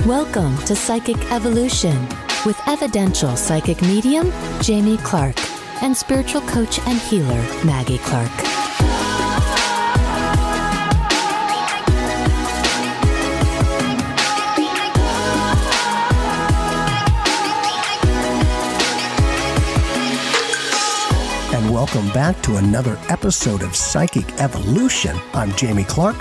Welcome to Psychic Evolution with evidential psychic medium Jamie Clark and spiritual coach and healer Maggie Clark. And welcome back to another episode of Psychic Evolution. I'm Jamie Clark.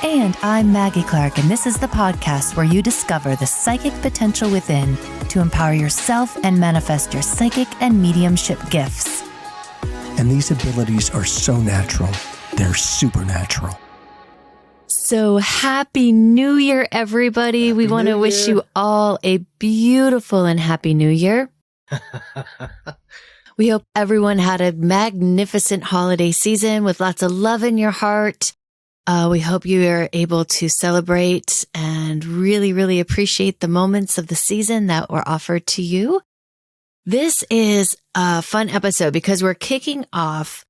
And I'm Maggie Clark, and this is the podcast where you discover the psychic potential within to empower yourself and manifest your psychic and mediumship gifts. And these abilities are so natural. They're supernatural. So happy New Year, everybody. We want to wish you all a beautiful and happy New Year. We hope everyone had a magnificent holiday season with lots of love in your heart. We hope you are able to celebrate and really, really appreciate the moments of the season that were offered to you. This is a fun episode because we're kicking off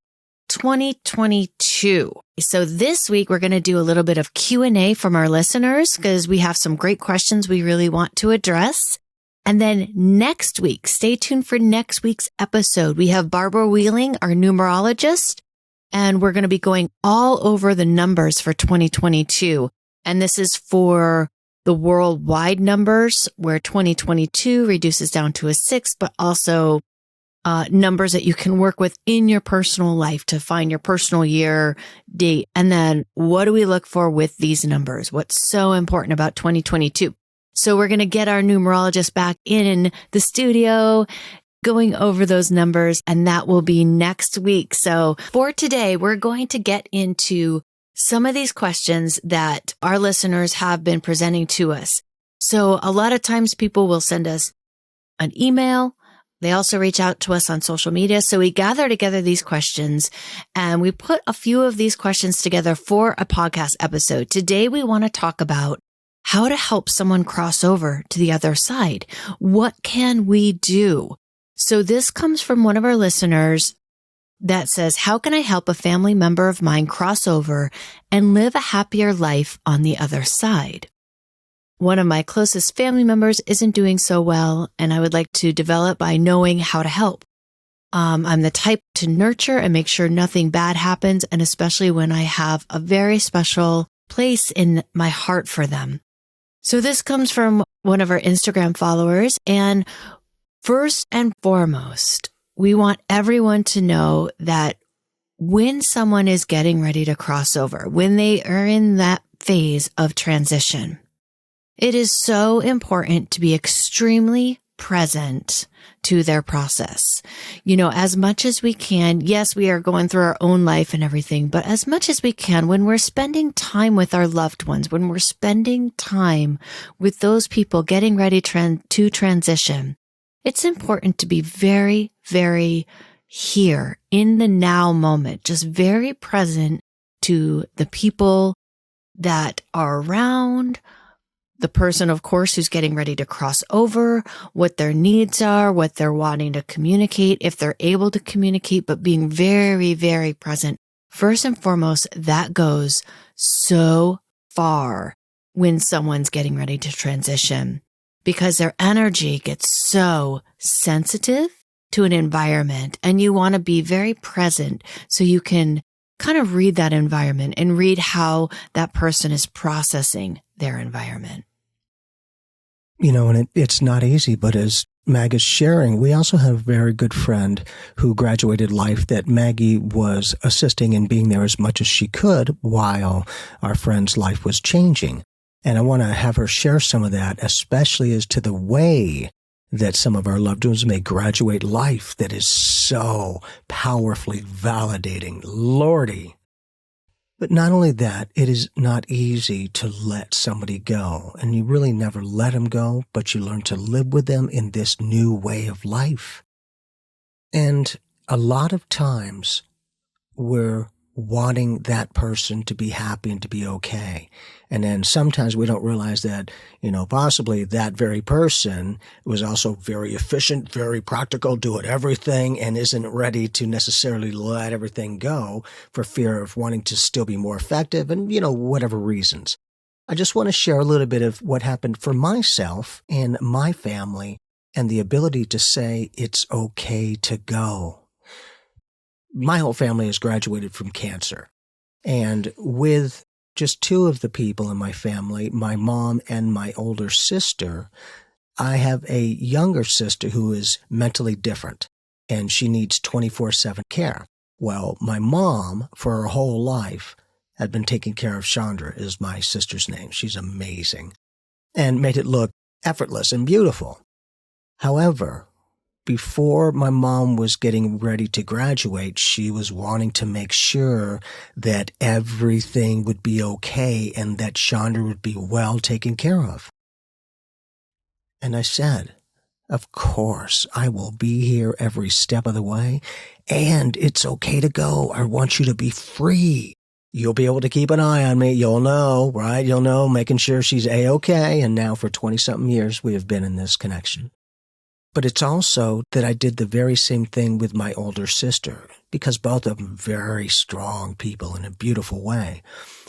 2022. So this week, we're going to do a little bit of Q&A from our listeners because we have some great questions we really want to address. And then next week, stay tuned for next week's episode. We have Barbara Wheeling, our numerologist, and we're going to be going all over the numbers for 2022. And this is for the worldwide numbers where 2022 reduces down to a 6, but also numbers that you can work with in your personal life to find your personal year date. And then what do we look for with these numbers? What's so important about 2022? So we're going to get our numerologist back in the studio, going over those numbers, and that will be next week. So for today, we're going to get into some of these questions that our listeners have been presenting to us. So a lot of times people will send us an email. They also reach out to us on social media. So we gather together these questions and we put a few of these questions together for a podcast episode. Today, we want to talk about how to help someone cross over to the other side. What can we do? So this comes from one of our listeners that says, how can I help a family member of mine cross over and live a happier life on the other side? One of my closest family members isn't doing so well, and I would like to develop by knowing how to help. I'm the type to nurture and make sure nothing bad happens, and especially when I have a very special place in my heart for them. So this comes from one of our Instagram followers, and first and foremost, we want everyone to know that when someone is getting ready to cross over, when they are in that phase of transition, it is so important to be extremely present to their process. You know, as much as we can, yes, we are going through our own life and everything, but as much as we can, when we're spending time with our loved ones, when we're spending time with those people getting ready to transition, it's important to be very, very here in the now moment, just very present to the people that are around, the person, of course, who's getting ready to cross over, what their needs are, what they're wanting to communicate, if they're able to communicate, but being very, very present. First and foremost, that goes so far when someone's getting ready to transition, because their energy gets so sensitive to an environment, and you want to be very present so you can kind of read that environment and read how that person is processing their environment. You know, and it's not easy, but as Mag is sharing, we also have a very good friend who graduated life that Maggie was assisting in being there as much as she could while our friend's life was changing. And I want to have her share some of that, especially as to the way that some of our loved ones may graduate life that is so powerfully validating. Lordy. But not only that, it is not easy to let somebody go. And you really never let them go, but you learn to live with them in this new way of life. And a lot of times we're wanting that person to be happy and to be okay. And then sometimes we don't realize that, possibly that very person was also very efficient, very practical, doing everything, and isn't ready to necessarily let everything go for fear of wanting to still be more effective and, whatever reasons. I just want to share a little bit of what happened for myself and my family and the ability to say it's okay to go. My whole family has graduated from cancer. And with just two of the people in my family, my mom and my older sister, I have a younger sister who is mentally different, and she needs 24/7 care. Well, my mom, for her whole life, had been taking care of Chandra, is my sister's name. She's amazing, and made it look effortless and beautiful. However, before my mom was getting ready to graduate, she was wanting to make sure that everything would be okay and that Chandra would be well taken care of. And I said, of course, I will be here every step of the way, and it's okay to go. I want you to be free. You'll be able to keep an eye on me. You'll know, right? You'll know, making sure she's A-okay. And now for 20-something years, we have been in this connection. But it's also that I did the very same thing with my older sister, because both of them very strong people in a beautiful way,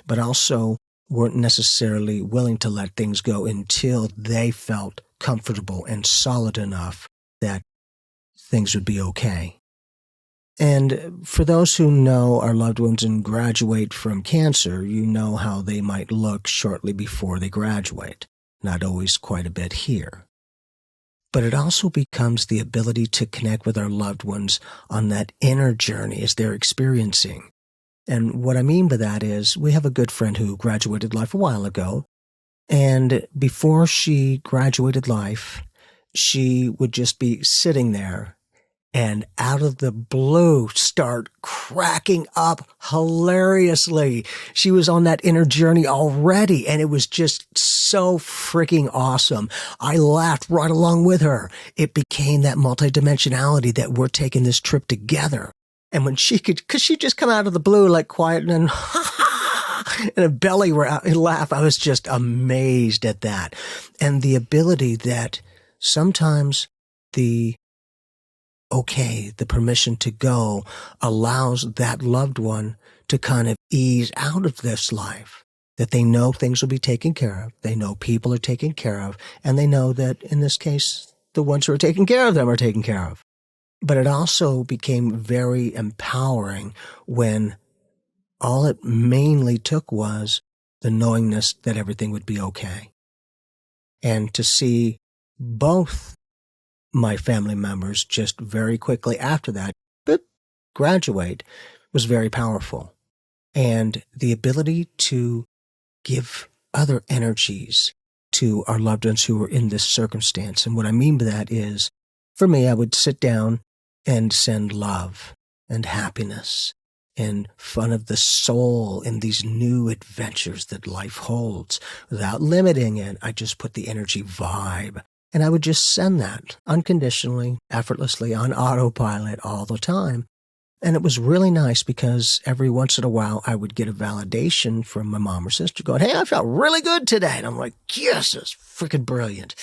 but also weren't necessarily willing to let things go until they felt comfortable and solid enough that things would be okay. And for those who know our loved ones and graduate from cancer, you know how they might look shortly before they graduate. Not always quite a bit here. But it also becomes the ability to connect with our loved ones on that inner journey as they're experiencing. And what I mean by that is we have a good friend who graduated life a while ago. And before she graduated life, she would just be sitting there and out of the blue start cracking up hilariously. She was on that inner journey already, and it was just so freaking awesome. I laughed right along with her. It became that multidimensionality that we're taking this trip together. And when she could, because she'd just come out of the blue like quiet and then and a belly laugh, I was just amazed at that. And the ability that sometimes the permission to go allows that loved one to kind of ease out of this life, that they know things will be taken care of, they know people are taken care of, and they know that in this case, the ones who are taking care of them are taken care of. But it also became very empowering when all it mainly took was the knowingness that everything would be okay. And to see both my family members just very quickly after that graduate was very powerful. And the ability to give other energies to our loved ones who were in this circumstance. And what I mean by that is, for me, I would sit down and send love and happiness and fun of the soul in these new adventures that life holds. Without limiting it, I just put the energy vibe. And I would just send that unconditionally, effortlessly, on autopilot all the time. And it was really nice because every once in a while I would get a validation from my mom or sister going, hey, I felt really good today. And I'm like, yes, it's freaking brilliant.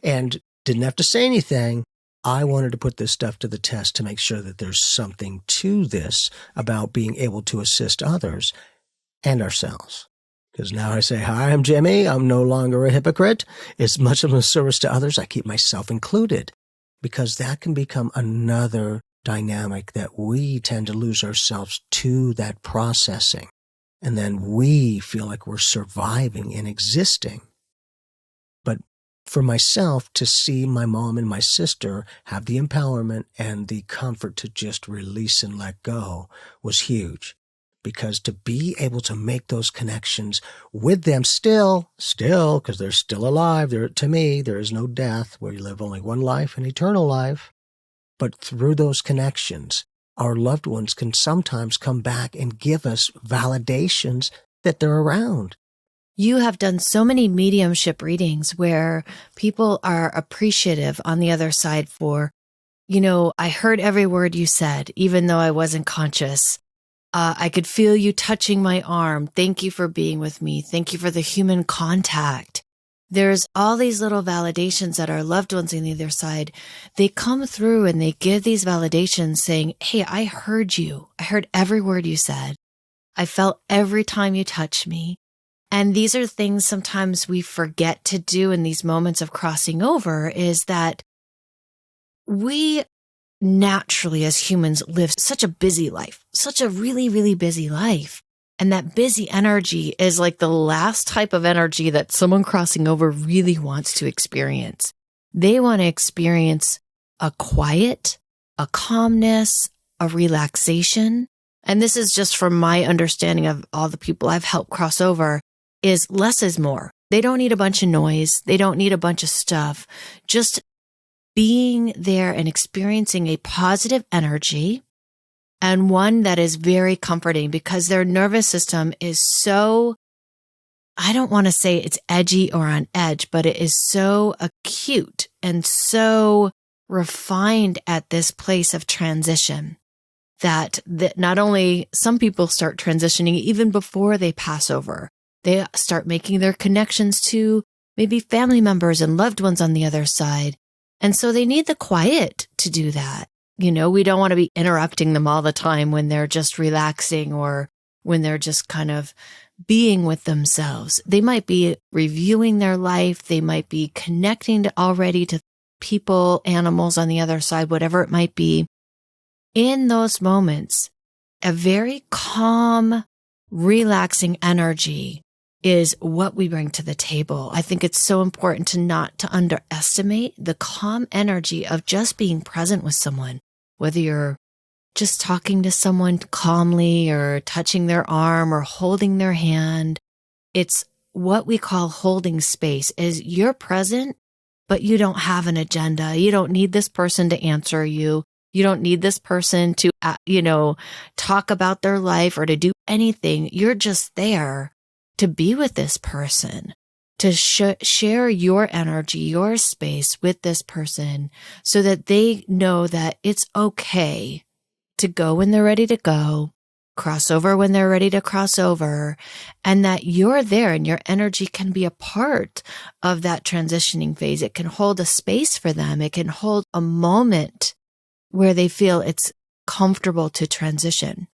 And didn't have to say anything. I wanted to put this stuff to the test to make sure that there's something to this about being able to assist others and ourselves. Because now I say, hi, I'm Jimmy. I'm no longer a hypocrite. As much of a service to others, I keep myself included. Because that can become another dynamic that we tend to lose ourselves to that processing. And then we feel like we're surviving and existing. But for myself, to see my mom and my sister have the empowerment and the comfort to just release and let go was huge. Because to be able to make those connections with them still, because they're still alive, to me, there is no death where you live only one life, an eternal life. But through those connections, our loved ones can sometimes come back and give us validations that they're around. You have done so many mediumship readings where people are appreciative on the other side for, I heard every word you said, even though I wasn't conscious. I could feel you touching my arm. Thank you for being with me. Thank you for the human contact. There's all these little validations that our loved ones on the other side, they come through and they give these validations saying, hey, I heard you. I heard every word you said. I felt every time you touched me. And these are things sometimes we forget to do in these moments of crossing over, is that we naturally as humans live such a busy life, such a really, really busy life. And that busy energy is like the last type of energy that someone crossing over really wants to experience. They want to experience a quiet, a calmness, a relaxation. And this is just from my understanding of all the people I've helped cross over, is less is more. They don't need a bunch of noise. They don't need a bunch of stuff. Just being there and experiencing a positive energy, and one that is very comforting, because their nervous system is so, I don't want to say it's edgy or on edge, but it is so acute and so refined at this place of transition that not only some people start transitioning even before they pass over, they start making their connections to maybe family members and loved ones on the other side. And so they need the quiet to do that. You know, we don't want to be interrupting them all the time when they're just relaxing or when they're just kind of being with themselves. They might be reviewing their life. They might be connecting already to people, animals on the other side, whatever it might be. In those moments, a very calm, relaxing energy is what we bring to the table. I think it's so important not to underestimate the calm energy of just being present with someone, whether you're just talking to someone calmly or touching their arm or holding their hand. It's what we call holding space. Is you're present, but you don't have an agenda. You don't need this person to answer you. You don't need this person to, talk about their life or to do anything. You're just there to be with this person, to share your energy, your space with this person, so that they know that it's okay to go when they're ready to go, cross over when they're ready to cross over, and that you're there and your energy can be a part of that transitioning phase. It can hold a space for them. It can hold a moment where they feel it's comfortable to transition.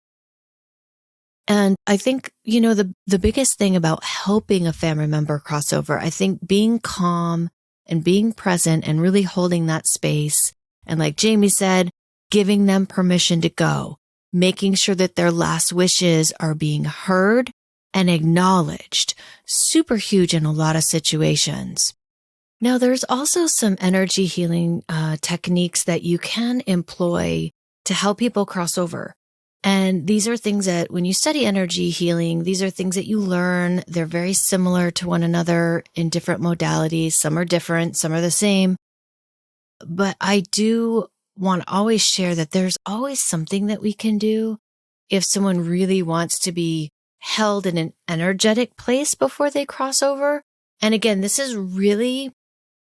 And I think, the biggest thing about helping a family member cross over, I think being calm and being present and really holding that space. And like Jamie said, giving them permission to go, making sure that their last wishes are being heard and acknowledged. Super huge in a lot of situations. Now, there's also some energy healing techniques that you can employ to help people cross over. And these are things that when you study energy healing, these are things that you learn. They're very similar to one another in different modalities. Some are different, some are the same. But I do want to always share that there's always something that we can do if someone really wants to be held in an energetic place before they cross over. And again, this is really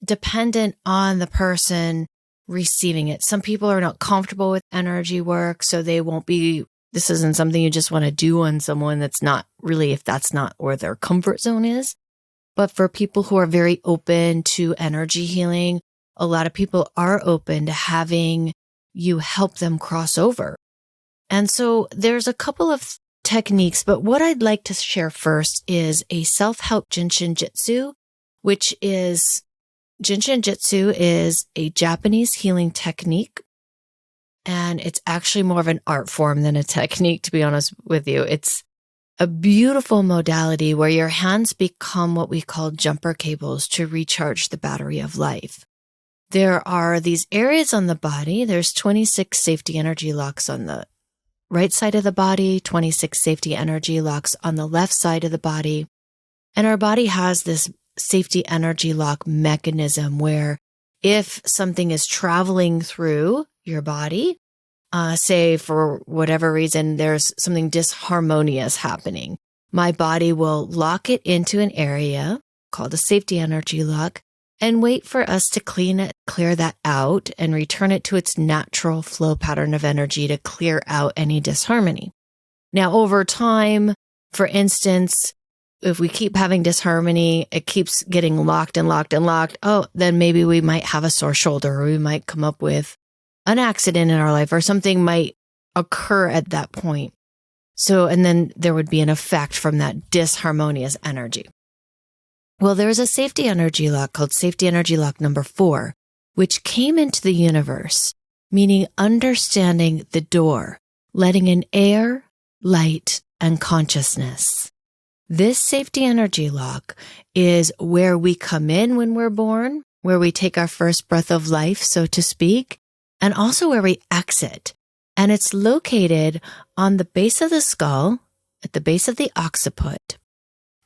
dependent on the person receiving it. Some people are not comfortable with energy work, so they won't be, this isn't something you just want to do on someone that's not really, if that's not where their comfort zone is. But for people who are very open to energy healing, a lot of people are open to having you help them cross over. And so there's a couple of techniques, but what I'd like to share first is a self-help Jin Shin Jyutsu, which is Jin Shin Jyutsu is a Japanese healing technique, and it's actually more of an art form than a technique, to be honest with you. It's a beautiful modality where your hands become what we call jumper cables to recharge the battery of life. There are these areas on the body. There's 26 safety energy locks on the right side of the body, 26 safety energy locks on the left side of the body. And our body has this safety energy lock mechanism where if something is traveling through your body, say for whatever reason, there's something disharmonious happening, my body will lock it into an area called a safety energy lock and wait for us to clear that out and return it to its natural flow pattern of energy to clear out any disharmony. Now, over time, for instance, if we keep having disharmony, it keeps getting locked and locked and locked. Oh, then maybe we might have a sore shoulder, or we might come up with an accident in our life, or something might occur at that point. So, and then there would be an effect from that disharmonious energy. Well, there is a safety energy lock called safety energy lock number 4, which came into the universe, meaning understanding the door, letting in air, light, and consciousness. This safety energy lock is where we come in when we're born, where we take our first breath of life, so to speak, and also where we exit. And it's located on the base of the skull, at the base of the occiput.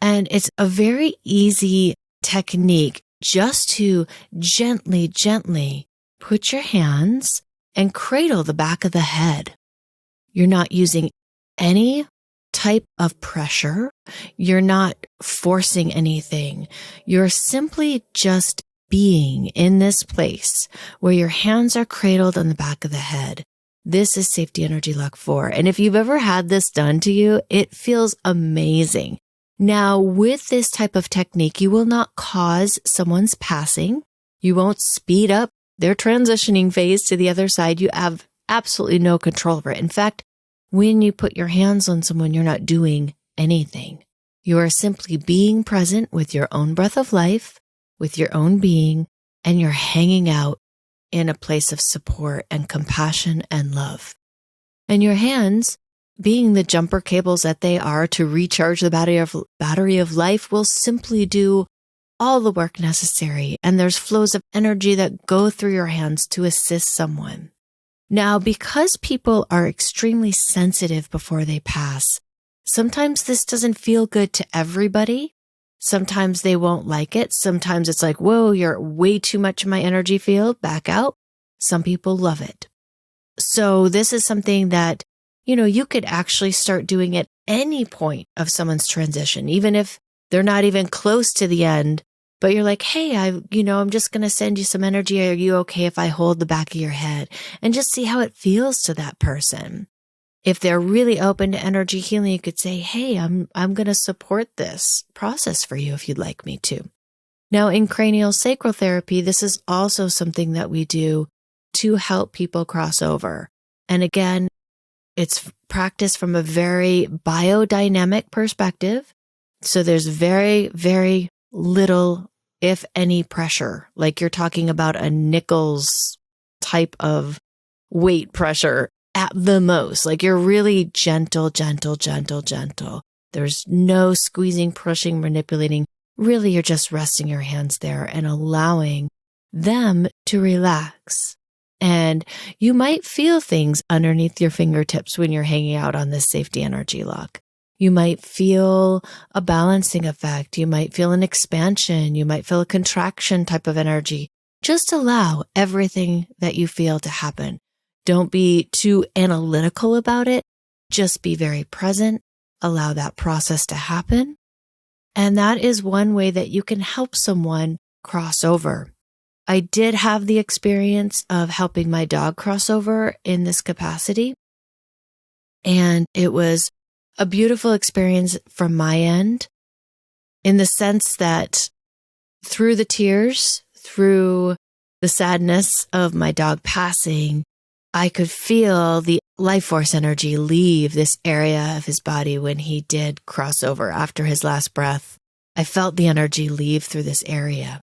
And it's a very easy technique just to gently, gently put your hands and cradle the back of the head. You're not using any type of pressure. You're not forcing anything. You're simply just being in this place where your hands are cradled on the back of the head. This is safety energy lock 4. And if you've ever had this done to you, it feels amazing. Now, with this type of technique, you will not cause someone's passing. You won't speed up their transitioning phase to the other side. You have absolutely no control over it. In fact, when you put your hands on someone, you're not doing anything. You are simply being present with your own breath of life, with your own being, and you're hanging out in a place of support and compassion and love. And your hands, being the jumper cables that they are to recharge the battery of life, will simply do all the work necessary. And there's flows of energy that go through your hands to assist someone. Now, because people are extremely sensitive before they pass, sometimes this doesn't feel good to everybody. Sometimes they won't like it. Sometimes it's like, whoa, you're way too much in my energy field, back out. Some people love it. So this is something that, you could actually start doing at any point of someone's transition, even if they're not even close to the end, but you're like, hey, I'm just going to send you some energy. Are you okay if I hold the back of your head? And just see how it feels to that person. If they're really open to energy healing, you could say, hey, I'm going to support this process for you if you'd like me to. Now, in cranial sacral therapy, this is also something that we do to help people cross over. And again, it's practiced from a very biodynamic perspective. So there's very, very little, if any, pressure. Like you're talking about a Nichols type of weight pressure at the most. Like you're really gentle, gentle, gentle, gentle. There's no squeezing, pushing, manipulating. Really, you're just resting your hands there and allowing them to relax. And you might feel things underneath your fingertips when you're hanging out on this safety energy lock. You might feel a balancing effect. You might feel an expansion. You might feel a contraction type of energy. Just allow everything that you feel to happen. Don't be too analytical about it. Just be very present. Allow that process to happen. And that is one way that you can help someone cross over. I did have the experience of helping my dog cross over in this capacity. And it was a beautiful experience from my end, in the sense that through the tears, through the sadness of my dog passing, I could feel the life force energy leave this area of his body when he did cross over after his last breath. I felt the energy leave through this area.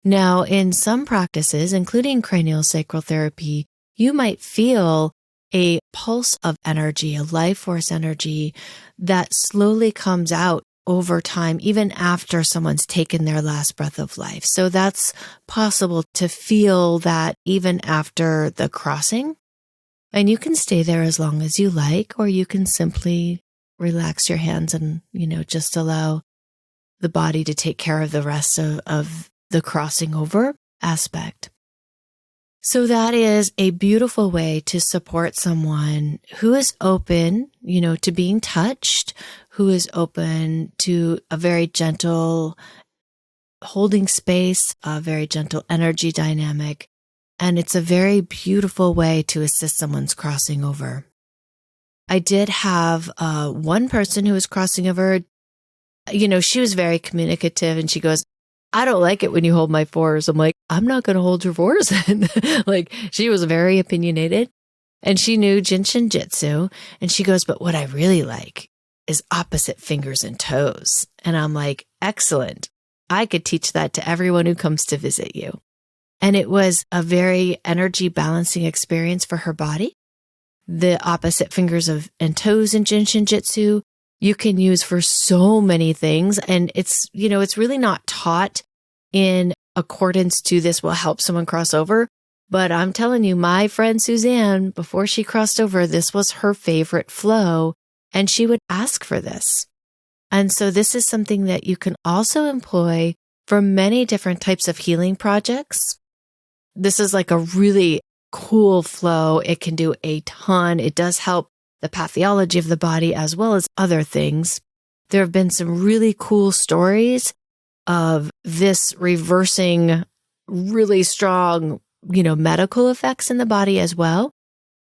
Now, in some practices, including cranial sacral therapy, you might feel a pulse of energy, a life force energy that slowly comes out over time, even after someone's taken their last breath of life. So that's possible to feel that even after the crossing. And you can stay there as long as you like, or you can simply relax your hands and, just allow the body to take care of the rest of the crossing over aspect. So that is a beautiful way to support someone who is open, to being touched, who is open to a very gentle holding space, a very gentle energy dynamic. And it's a very beautiful way to assist someone's crossing over. I did have one person who was crossing over. She was very communicative, and she goes, I don't like it when you hold my fours. I'm like, I'm not going to hold your fours. Like, she was very opinionated, and she knew Jin Shin Jyutsu. And she goes, but what I really like is opposite fingers and toes. And I'm like, excellent. I could teach that to everyone who comes to visit you. And it was a very energy balancing experience for her body. The opposite fingers and toes in Jin Shin Jyutsu you can use for so many things. And it's really not taught in accordance to this will help someone cross over. But I'm telling you, my friend Suzanne, before she crossed over, this was her favorite flow, and she would ask for this. And so this is something that you can also employ for many different types of healing projects. This is like a really cool flow. It can do a ton. It does help the pathology of the body as well as other things. There have been some really cool stories of this reversing really strong, medical effects in the body as well.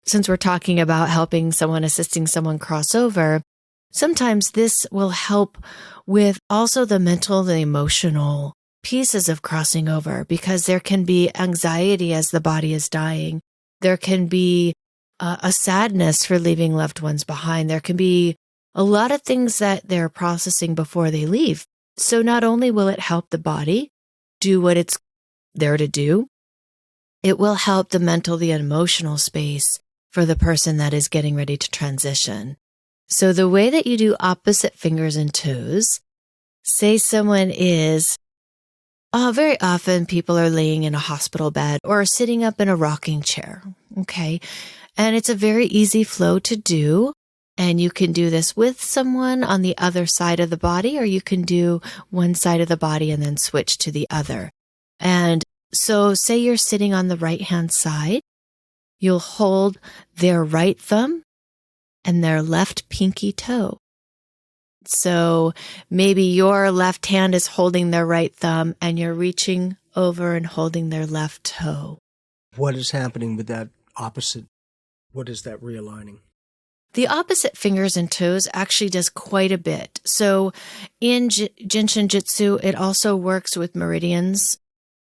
Since we're talking about helping someone, assisting someone cross over, sometimes this will help with also the mental, the emotional pieces of crossing over, because there can be anxiety as the body is dying. There can be a sadness for leaving loved ones behind. There can be a lot of things that they're processing before they leave. So not only will it help the body do what it's there to do, it will help the mental, the emotional space for the person that is getting ready to transition. So the way that you do opposite fingers and toes, say someone is, very often people are laying in a hospital bed or sitting up in a rocking chair. Okay. And it's a very easy flow to do. And you can do this with someone on the other side of the body, or you can do one side of the body and then switch to the other. And so say you're sitting on the right-hand side, you'll hold their right thumb and their left pinky toe. So maybe your left hand is holding their right thumb and you're reaching over and holding their left toe. What is happening with that opposite? What is that realigning? The opposite fingers and toes actually does quite a bit. So in Jin Shin Jyutsu, it also works with meridians.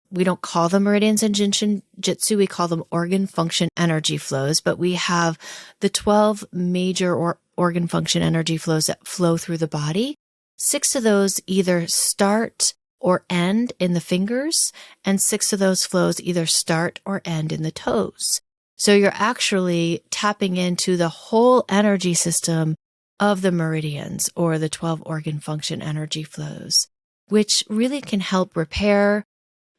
We don't call them meridians in Jin Shin Jyutsu. We call them organ function energy flows, but we have the 12 major organ function energy flows that flow through the body. 6 of those either start or end in the fingers, and 6 of those flows either start or end in the toes. So you're actually tapping into the whole energy system of the meridians, or the 12 organ function energy flows, which really can help repair,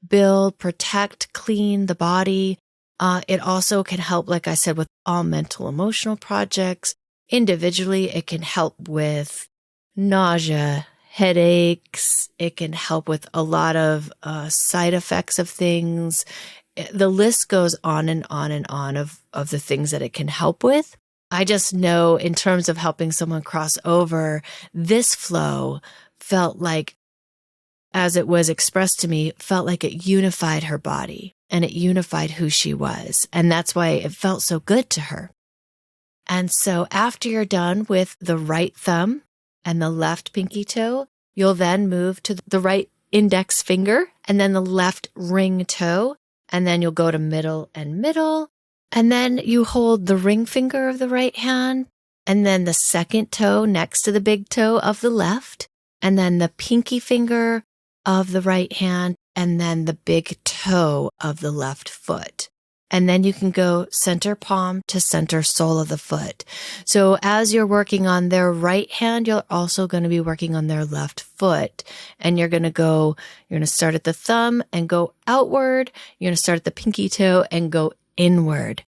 build, protect, clean the body. It also can help, like I said, with all mental, emotional projects. Individually, it can help with nausea, headaches. It can help with a lot of side effects of things. The list goes on and on and on of the things that it can help with. I just know in terms of helping someone cross over, this flow felt like, as it was expressed to me, felt like it unified her body and it unified who she was. And that's why it felt so good to her. And so after you're done with the right thumb and the left pinky toe, you'll then move to the right index finger and then the left ring toe. And then you'll go to middle and middle. And then you hold the ring finger of the right hand, and then the second toe next to the big toe of the left, and then the pinky finger of the right hand, and then the big toe of the left foot. And then you can go center palm to center sole of the foot. So as you're working on their right hand, you're also going to be working on their left foot. And you're going to start at the thumb and go outward. You're going to start at the pinky toe and go inward.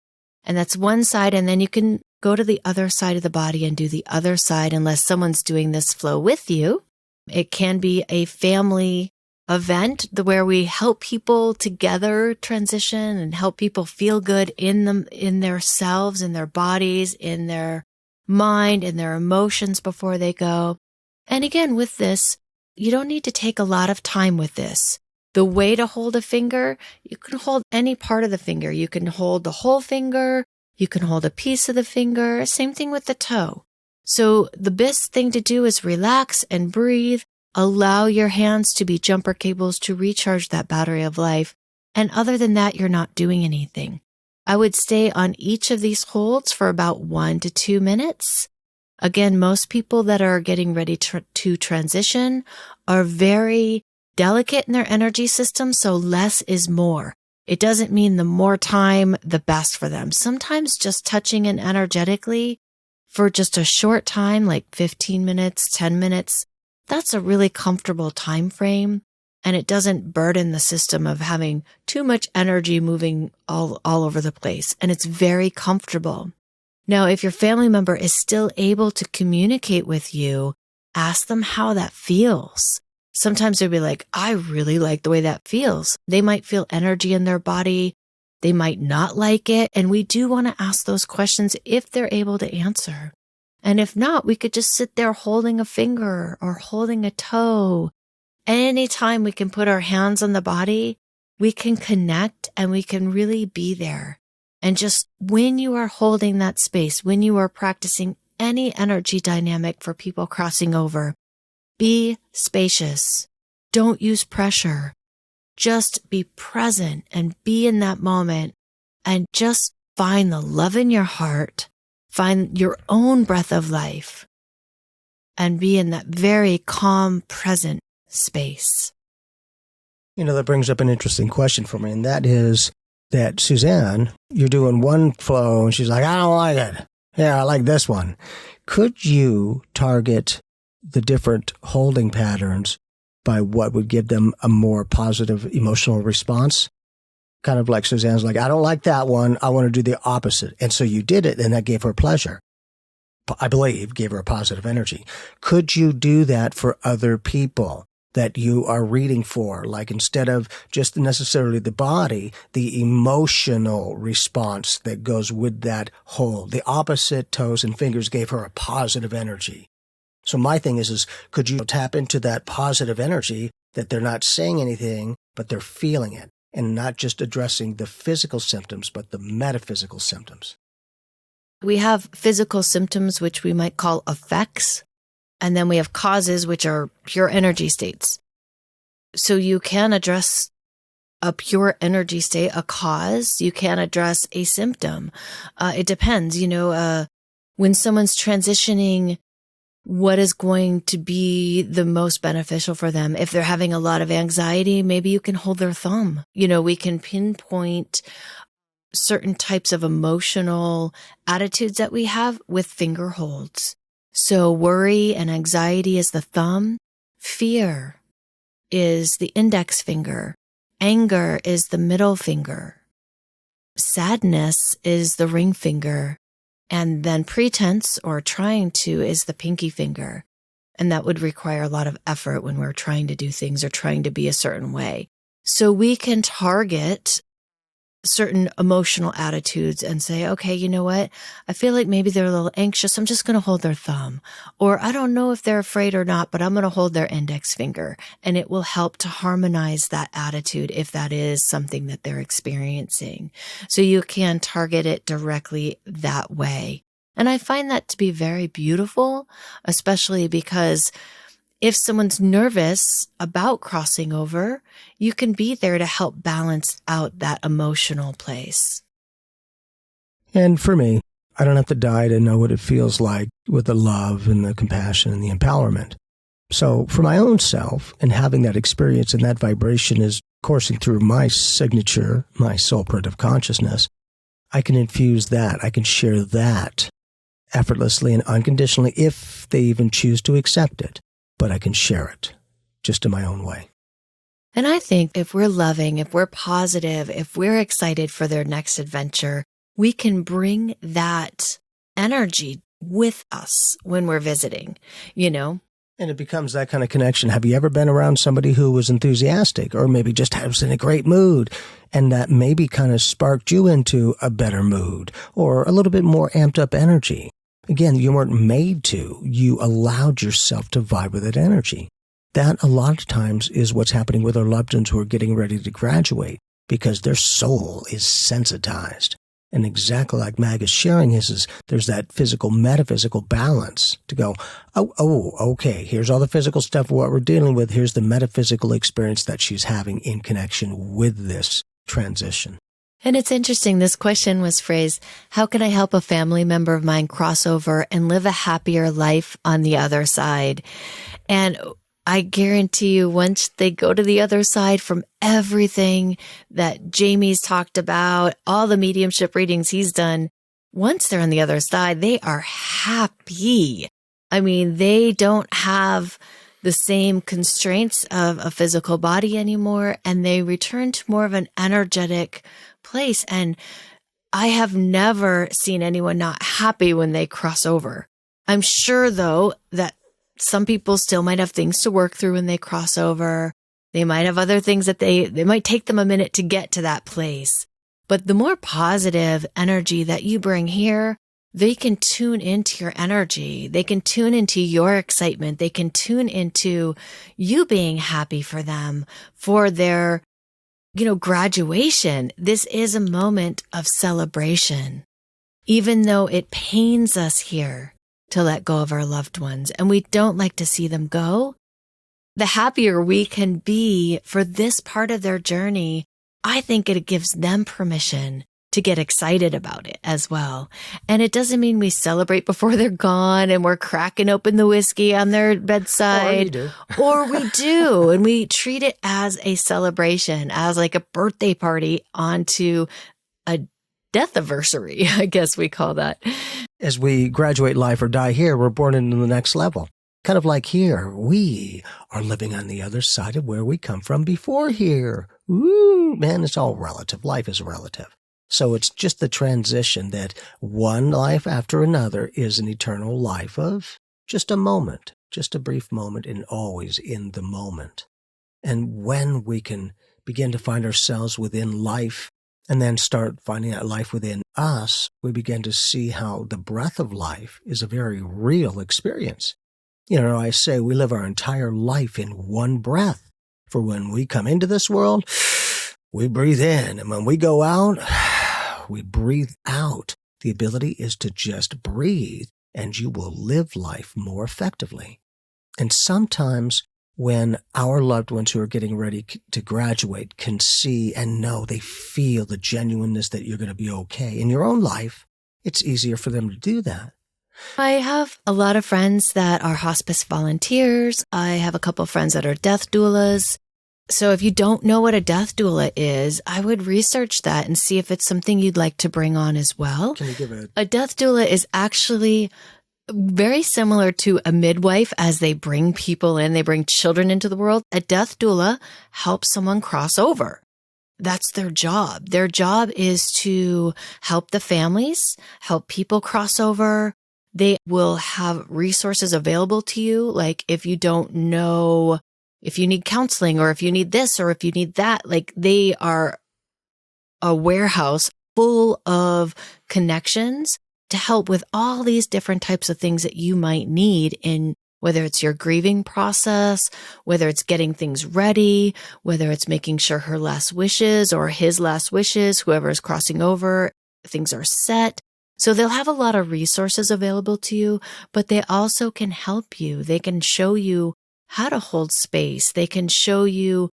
And that's one side. And then you can go to the other side of the body and do the other side unless someone's doing this flow with you. It can be a family event where we help people together transition and help people feel good in themselves, in their bodies, in their mind, in their emotions before they go. And again, with this, you don't need to take a lot of time with this. The way to hold a finger, you can hold any part of the finger. You can hold the whole finger. You can hold a piece of the finger, same thing with the toe. So the best thing to do is relax and breathe. Allow your hands to be jumper cables to recharge that battery of life. And other than that, you're not doing anything. I would stay on each of these holds for about 1 to 2 minutes. Again, most people that are getting ready to transition are very delicate in their energy system, so less is more. It doesn't mean the more time, the best for them. Sometimes just touching in energetically for just a short time, like 15 minutes, 10 minutes, that's a really comfortable time frame, and it doesn't burden the system of having too much energy moving all over the place, and it's very comfortable. Now, if your family member is still able to communicate with you, ask them how that feels. Sometimes they'll be like, I really like the way that feels. They might feel energy in their body. They might not like it. And we do want to ask those questions if they're able to answer. And if not, we could just sit there holding a finger or holding a toe. Anytime we can put our hands on the body, we can connect and we can really be there. And just when you are holding that space, when you are practicing any energy dynamic for people crossing over, be spacious. Don't use pressure. Just be present and be in that moment and just find the love in your heart, find your own breath of life, and be in that very calm, present space. That brings up an interesting question for me, and that is that, Suzanne, you're doing one flow, and she's like, I don't like it. Yeah, I like this one. Could you target the different holding patterns by what would give them a more positive emotional response? Kind of like Suzanne's like, I don't like that one. I want to do the opposite. And so you did it, and that gave her pleasure. I believe gave her a positive energy. Could you do that for other people that you are reading for? Like, instead of just necessarily the body, the emotional response that goes with that hold. The opposite toes and fingers gave her a positive energy. So my thing is could you tap into that positive energy that they're not saying anything, but they're feeling it, and not just addressing the physical symptoms, but the metaphysical symptoms? We have physical symptoms, which we might call effects. And then we have causes, which are pure energy states. So you can address a pure energy state, a cause. You can address a symptom. It depends, when someone's transitioning, what is going to be the most beneficial for them. If they're having a lot of anxiety, maybe you can hold their thumb. We can pinpoint certain types of emotional attitudes that we have with finger holds. So worry and anxiety is the thumb. Fear is the index finger. Anger is the middle finger. Sadness is the ring finger. And then pretense or trying to is the pinky finger. And that would require a lot of effort when we're trying to do things or trying to be a certain way. So we can target certain emotional attitudes and say, okay, you know what? I feel like maybe they're a little anxious. I'm just going to hold their thumb. Or I don't know if they're afraid or not, but I'm going to hold their index finger. And it will help to harmonize that attitude if that is something that they're experiencing. So you can target it directly that way. And I find that to be very beautiful, especially because if someone's nervous about crossing over, you can be there to help balance out that emotional place. And for me, I don't have to die to know what it feels like with the love and the compassion and the empowerment. So for my own self, and having that experience and that vibration is coursing through my signature, my soul print of consciousness, I can infuse that. I can share that effortlessly and unconditionally if they even choose to accept it. But I can share it just in my own way. And I think if we're loving, if we're positive, if we're excited for their next adventure, we can bring that energy with us when we're visiting, And it becomes that kind of connection. Have you ever been around somebody who was enthusiastic or maybe just was in a great mood, and that maybe kind of sparked you into a better mood or a little bit more amped up energy? Again, you weren't made to. You allowed yourself to vibe with that energy. That, a lot of times, is what's happening with our loved ones who are getting ready to graduate, because their soul is sensitized. And exactly like Mag is sharing is there's that physical, metaphysical balance to go, okay, here's all the physical stuff, what we're dealing with. Here's the metaphysical experience that she's having in connection with this transition. And it's interesting. This question was phrased, how can I help a family member of mine cross over and live a happier life on the other side? And I guarantee you, once they go to the other side from everything that Jamie's talked about, all the mediumship readings he's done, once they're on the other side, they are happy. I mean, they don't have the same constraints of a physical body anymore, and they return to more of an energetic place. And I have never seen anyone not happy when they cross over. I'm sure, though, that some people still might have things to work through when they cross over. They might have other things that they might take them a minute to get to that place. But the more positive energy that you bring here, they can tune into your energy. They can tune into your excitement. They can tune into you being happy for them, for their, graduation. This is a moment of celebration, even though it pains us here to let go of our loved ones and we don't like to see them go. The happier we can be for this part of their journey, I think it gives them permission to get excited about it as well. And it doesn't mean we celebrate before they're gone and we're cracking open the whiskey on their bedside. Or we do. And we treat it as a celebration, as like a birthday party onto a death anniversary, I guess we call that. As we graduate life or die here, we're born into the next level. Kind of like here, we are living on the other side of where we come from before here. Ooh, man, it's all relative. Life is relative. So it's just the transition that one life after another is an eternal life of just a moment, just a brief moment, and always in the moment. And when we can begin to find ourselves within life and then start finding out life within us, we begin to see how the breath of life is a very real experience. I say we live our entire life in one breath. For when we come into this world, we breathe in. And when we go out, we breathe out. The ability is to just breathe, and you will live life more effectively. And sometimes when our loved ones who are getting ready to graduate can see and know, they feel the genuineness that you're going to be okay in your own life, it's easier for them to do that. I have a lot of friends that are hospice volunteers. I have a couple of friends that are death doulas. So if you don't know what a death doula is, I would research that and see if it's something you'd like to bring on as well. Can you give it? A death doula is actually very similar to a midwife as they bring people in, they bring children into the world. A death doula helps someone cross over. That's their job. Their job is to help the families, help people cross over. They will have resources available to you. Like if you don't know, if you need counseling or if you need this or if you need that, like they are a warehouse full of connections to help with all these different types of things that you might need in whether it's your grieving process, whether it's getting things ready, whether it's making sure her last wishes or his last wishes, whoever is crossing over, things are set. So they'll have a lot of resources available to you, but they also can help you. They can show you how to hold space. They can show you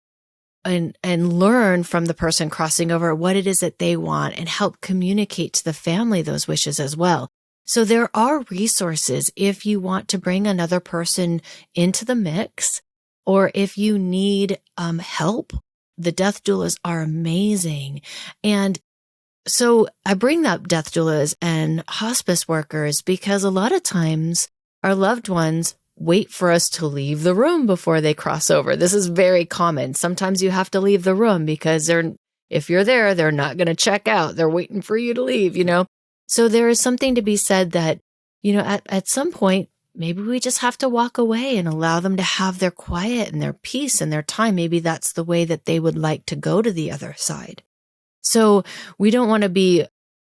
and learn from the person crossing over what it is that they want and help communicate to the family those wishes as well. So there are resources if you want to bring another person into the mix, or if you need help. The death doulas are amazing. And so I bring up death doulas and hospice workers because a lot of times our loved ones wait for us to leave the room before they cross over. This is very common. Sometimes you have to leave the room because if you're there, they're not going to check out. They're waiting for you to leave, So there is something to be said that, at some point, maybe we just have to walk away and allow them to have their quiet and their peace and their time. Maybe that's the way that they would like to go to the other side. So we don't want to be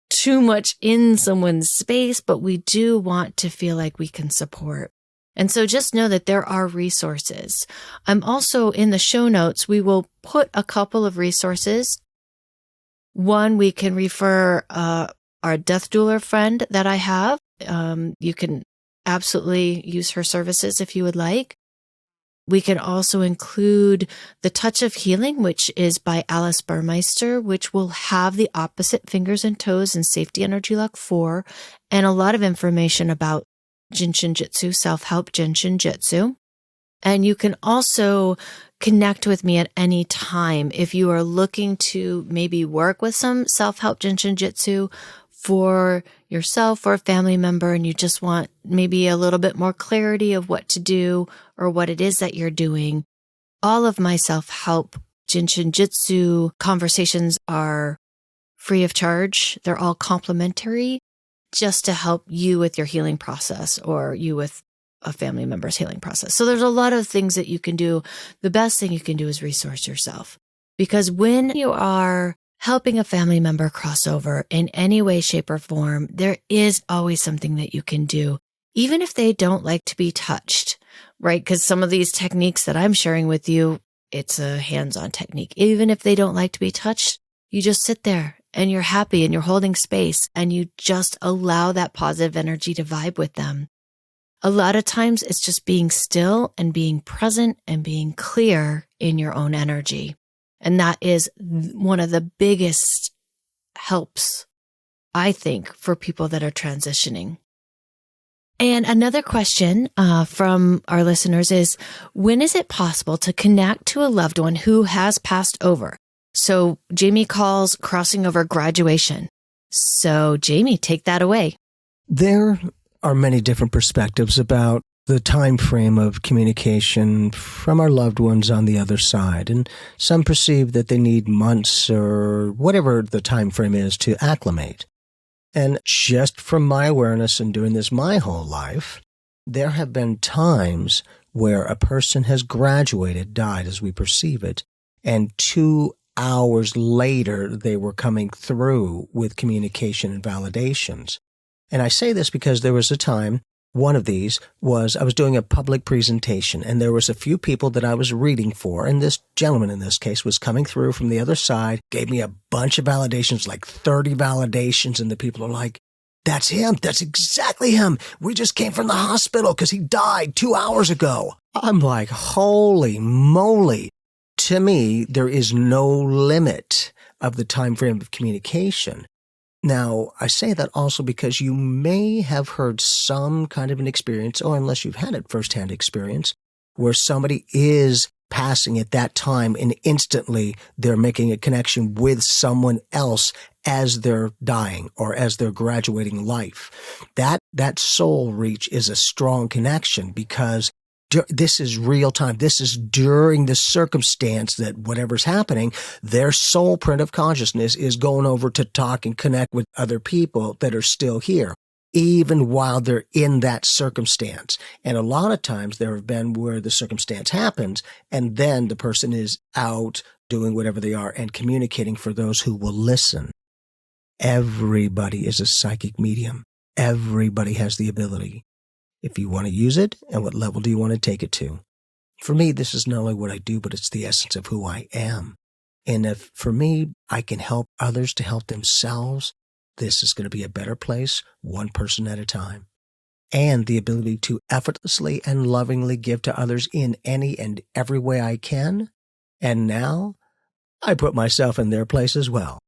too much in someone's space, but we do want to feel like we can support. And so just know that there are resources. I'm also in the show notes, we will put a couple of resources One, we can refer our death doula friend that I have. You can absolutely use her services if you would like. We can also include The Touch of Healing, which is by Alice Burmeister, which will have the opposite fingers and toes in Safety Energy Lock 4, and a lot of information about Jin Shin Jyutsu, self-help Jin Shin Jyutsu. And you can also connect with me at any time if you are looking to maybe work with some self-help Jin Shin Jyutsu for yourself or a family member, and you just want maybe a little bit more clarity of what to do or what it is that you're doing. All of my self-help Jin Shin Jyutsu conversations are free of charge. They're all complimentary, just to help you with your healing process or you with a family member's healing process. So there's a lot of things that you can do. The best thing you can do is resource yourself, because when you are helping a family member cross over in any way, shape, or form, there is always something that you can do, even if they don't like to be touched, right? Because some of these techniques that I'm sharing with you, it's a hands-on technique. Even if they don't like to be touched, you just sit there and you're happy and you're holding space and you just allow that positive energy to vibe with them. A lot of times it's just being still and being present and being clear in your own energy. And that is one of the biggest helps, I think, for people that are transitioning. And another question from our listeners is, when is it possible to connect to a loved one who has passed over? So Jamie calls crossing over graduation. So Jamie, take that away. There are many different perspectives about the time frame of communication from our loved ones on the other side. And some perceive that they need months or whatever the time frame is to acclimate. And just from my awareness and doing this my whole life, there have been times where a person has graduated, died as we perceive it, and 2 hours later they were coming through with communication and validations. And I say this because there was a time, one of these was I was doing a public presentation, and there was a few people that I was reading for, and this gentleman in this case was coming through from the other side, gave me a bunch of validations, like 30 validations, and the people are like, "That's him. That's exactly him. We just came from the hospital because he died 2 hours ago." I'm like, holy moly. To me, there is no limit of the time frame of communication. Now, I say that also because you may have heard some kind of an experience, or unless you've had it firsthand experience, where somebody is passing at that time and instantly they're making a connection with someone else as they're dying or as they're graduating life. That soul reach is a strong connection because this is real time. This is during the circumstance that whatever's happening, their soul print of consciousness is going over to talk and connect with other people that are still here, even while they're in that circumstance. And a lot of times there have been where the circumstance happens and then the person is out doing whatever they are and communicating for those who will listen. Everybody is a psychic medium. Everybody has the ability. If you want to use it, and what level do you want to take it to? For me, this is not only what I do, but it's the essence of who I am. And if, for me, I can help others to help themselves, this is going to be a better place, one person at a time. And the ability to effortlessly and lovingly give to others in any and every way I can. And now, I put myself in their place as well.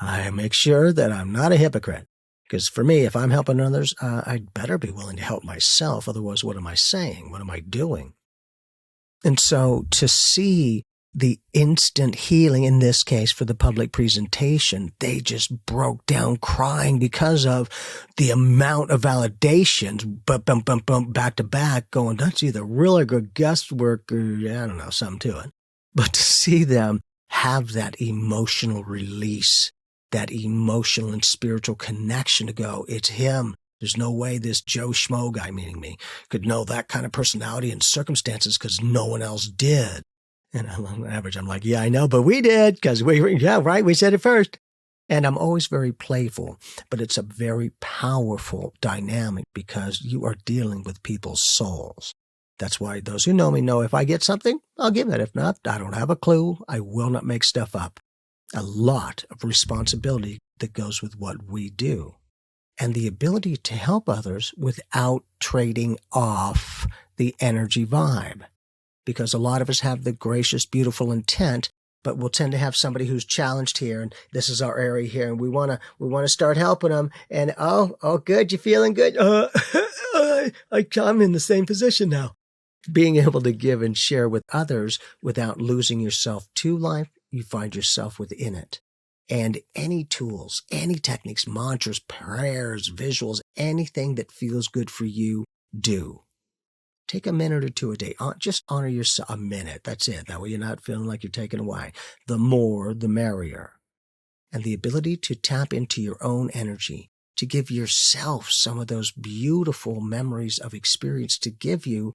I make sure that I'm not a hypocrite. Because for me, if I'm helping others, I'd better be willing to help myself. Otherwise, what am I saying? What am I doing? And so to see the instant healing in this case for the public presentation, they just broke down crying because of the amount of validations, back to back, going, that's either real or good guest work or, I don't know, something to it. But to see them have that emotional release, that emotional and spiritual connection to go, it's him. There's no way this Joe Schmo guy, meaning me, could know that kind of personality and circumstances because no one else did. And on average, I'm like, yeah, I know, but we did because we said it first. And I'm always very playful, but it's a very powerful dynamic because you are dealing with people's souls. That's why those who know me know if I get something, I'll give it. If not, I don't have a clue. I will not make stuff up. a lot of responsibility that goes with what we do, and the ability to help others without trading off the energy vibe. Because a lot of us have the gracious, beautiful intent, but we'll tend to have somebody who's challenged here, and this is our area here, and we want to start helping them. And oh, good, you feeling good? I'm in the same position now. Being able to give and share with others without losing yourself to life, you find yourself within it. And any tools, any techniques, mantras, prayers, visuals, anything that feels good for you, do. Take a minute or two a day. Just honor yourself a minute. That's it. That way you're not feeling like you're taken away. The more, the merrier. And the ability to tap into your own energy, to give yourself some of those beautiful memories of experience, to give you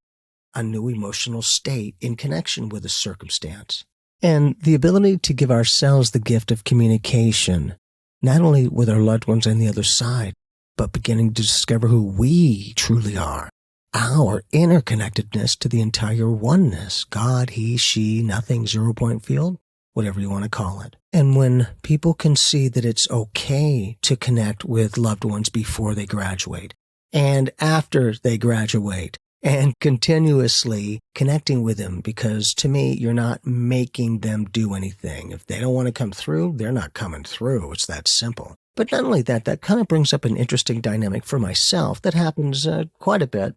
a new emotional state in connection with a circumstance. And the ability to give ourselves the gift of communication, not only with our loved ones on the other side, but beginning to discover who we truly are. Our interconnectedness to the entire oneness, God, he, she, nothing, 0-point field, whatever you want to call it. And when people can see that it's okay to connect with loved ones before they graduate and after they graduate, and continuously connecting with them, because to me, you're not making them do anything. If they don't want to come through, they're not coming through. It's that simple. But not only that, that kind of brings up an interesting dynamic for myself that happens quite a bit.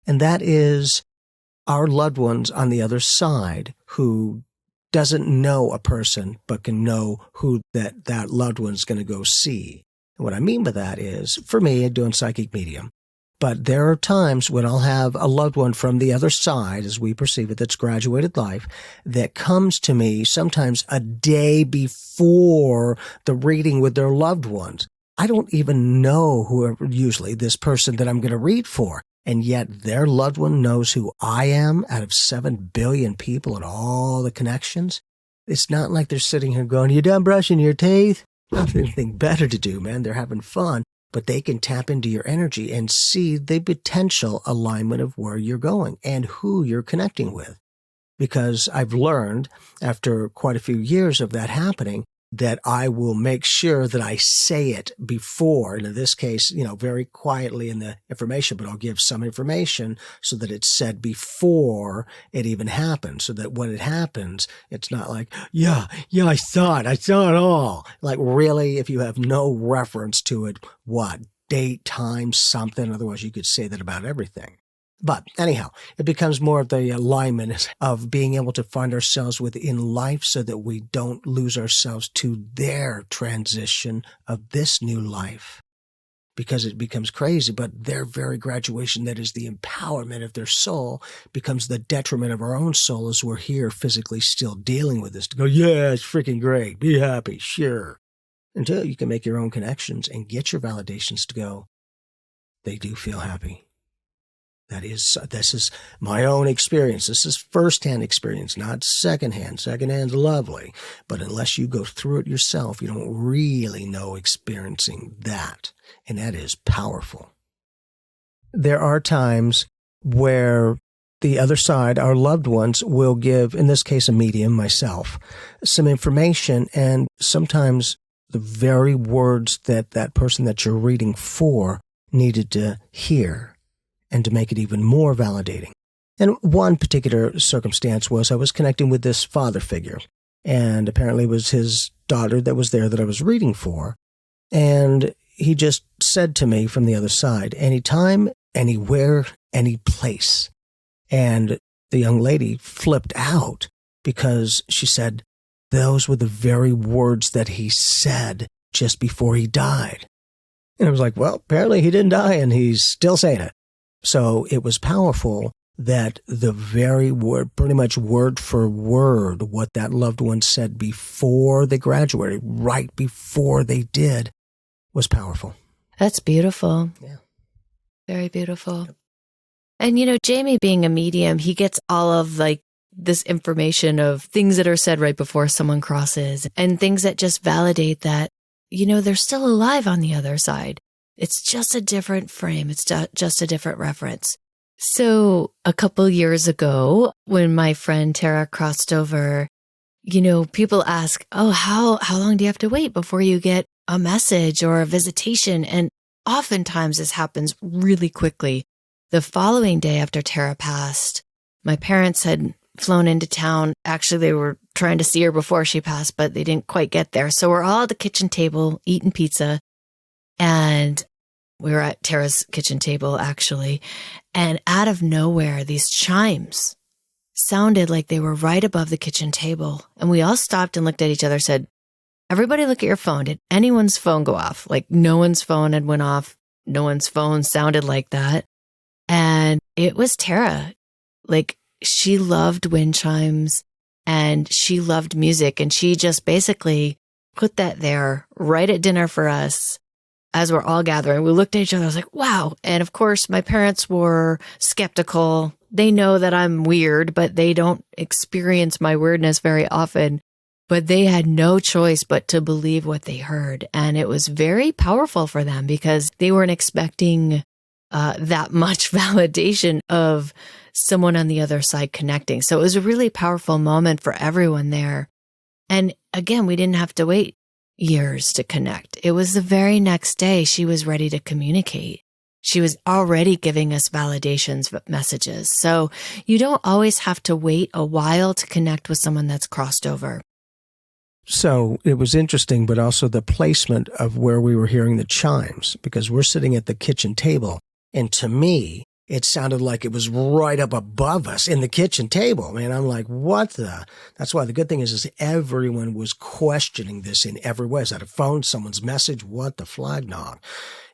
And that is our loved ones on the other side who doesn't know a person, but can know who that loved one's going to go see. And what I mean by that is, for me, I'm doing psychic medium. But there are times when I'll have a loved one from the other side, as we perceive it, that's graduated life, that comes to me sometimes a day before the reading with their loved ones. I don't even know whoever, usually this person that I'm going to read for. And yet their loved one knows who I am out of 7 billion people and all the connections. It's not like they're sitting here going, "You done brushing your teeth?" Nothing better to do, man. They're having fun. But they can tap into your energy and see the potential alignment of where you're going and who you're connecting with. Because I've learned after quite a few years of that happening that I will make sure that I say it before, and in this case, very quietly in the information, but I'll give some information so that it's said before it even happens, so that when it happens, it's not like, yeah, I saw it all. Like really, if you have no reference to it, what, date, time, something, otherwise you could say that about everything. But anyhow, it becomes more of the alignment of being able to find ourselves within life so that we don't lose ourselves to their transition of this new life. Because it becomes crazy, but their very graduation, that is the empowerment of their soul, becomes the detriment of our own soul as we're here physically still dealing with this. To go, yeah, it's freaking great. Be happy, sure. Until you can make your own connections and get your validations to go, they do feel happy. This is my own experience. This is firsthand experience, not secondhand. Secondhand's lovely. But unless you go through it yourself, you don't really know experiencing that. And that is powerful. There are times where the other side, our loved ones, will give, in this case, a medium, myself, some information. And sometimes the very words that person that you're reading for needed to hear, and to make it even more validating. And one particular circumstance was I was connecting with this father figure, and apparently it was his daughter that was there that I was reading for. And he just said to me from the other side, anytime, anywhere, any place. And the young lady flipped out because she said those were the very words that he said just before he died. And I was like, well, apparently he didn't die and he's still saying it. So it was powerful that the very word, pretty much word for word, what that loved one said before they graduated, right before they did, was powerful. That's beautiful. Yeah. Very beautiful. Yep. And Jamie being a medium, he gets all of this information of things that are said right before someone crosses and things that just validate that, they're still alive on the other side. It's just a different frame. It's just a different reference. So a couple years ago, when my friend Tara crossed over, people ask, oh, how long do you have to wait before you get a message or a visitation? And oftentimes this happens really quickly. The following day after Tara passed, my parents had flown into town. Actually, they were trying to see her before she passed, but they didn't quite get there. So we're all at the kitchen table eating pizza. And we were at Tara's kitchen table, actually. And out of nowhere, these chimes sounded like they were right above the kitchen table. And we all stopped and looked at each other, said, everybody look at your phone. Did anyone's phone go off? Like no one's phone had went off. No one's phone sounded like that. And it was Tara. Like she loved wind chimes and she loved music. And she just basically put that there right at dinner for us as we're all gathering. We looked at each other. I was like, wow. And of course, my parents were skeptical. They know that I'm weird, but they don't experience my weirdness very often. But they had no choice but to believe what they heard. And it was very powerful for them because they weren't expecting that much validation of someone on the other side connecting. So it was a really powerful moment for everyone there. And again, we didn't have to wait years to connect. It was the very next day she was ready to communicate. She was already giving us validations messages. So you don't always have to wait a while to connect with someone that's crossed over. So it was interesting, but also the placement of where we were hearing the chimes, because we're sitting at the kitchen table. And to me, it sounded like it was right up above us in the kitchen table. Man, I'm like, what the? That's why the good thing is everyone was questioning this in every way. Is that a phone, someone's message? What the flag nog?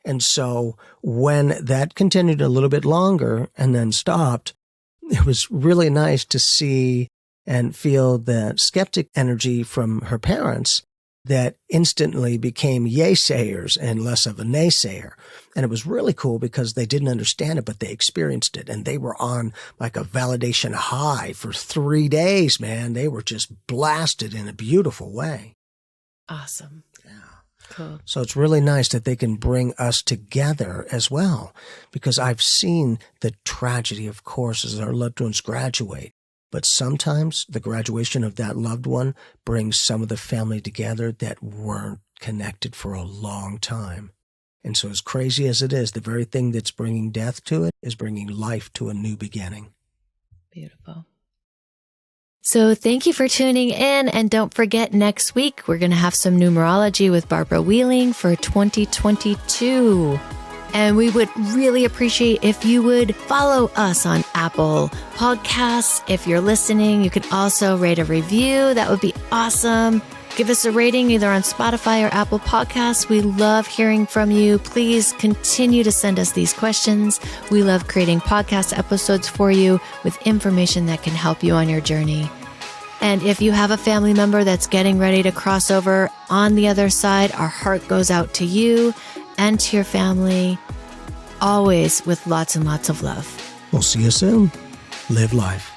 And so when that continued a little bit longer and then stopped, it was really nice to see and feel the skeptic energy from her parents that instantly became yay-sayers and less of a naysayer. And it was really cool because they didn't understand it, but they experienced it. And they were on like a validation high for 3 days, man. They were just blasted in a beautiful way. Awesome. Yeah. Cool. So it's really nice that they can bring us together as well, because I've seen the tragedy, of course, as our loved ones graduate. But sometimes the graduation of that loved one brings some of the family together that weren't connected for a long time. And so as crazy as it is, the very thing that's bringing death to it is bringing life to a new beginning. Beautiful. So thank you for tuning in. And don't forget, next week, we're going to have some numerology with Barbara Wheeling for 2022. And we would really appreciate if you would follow us on Apple Podcasts. If you're listening, you could also rate a review. That would be awesome. Give us a rating either on Spotify or Apple Podcasts. We love hearing from you. Please continue to send us these questions. We love creating podcast episodes for you with information that can help you on your journey. And if you have a family member that's getting ready to cross over on the other side, our heart goes out to you and to your family, always with lots and lots of love. We'll see you soon. Live life.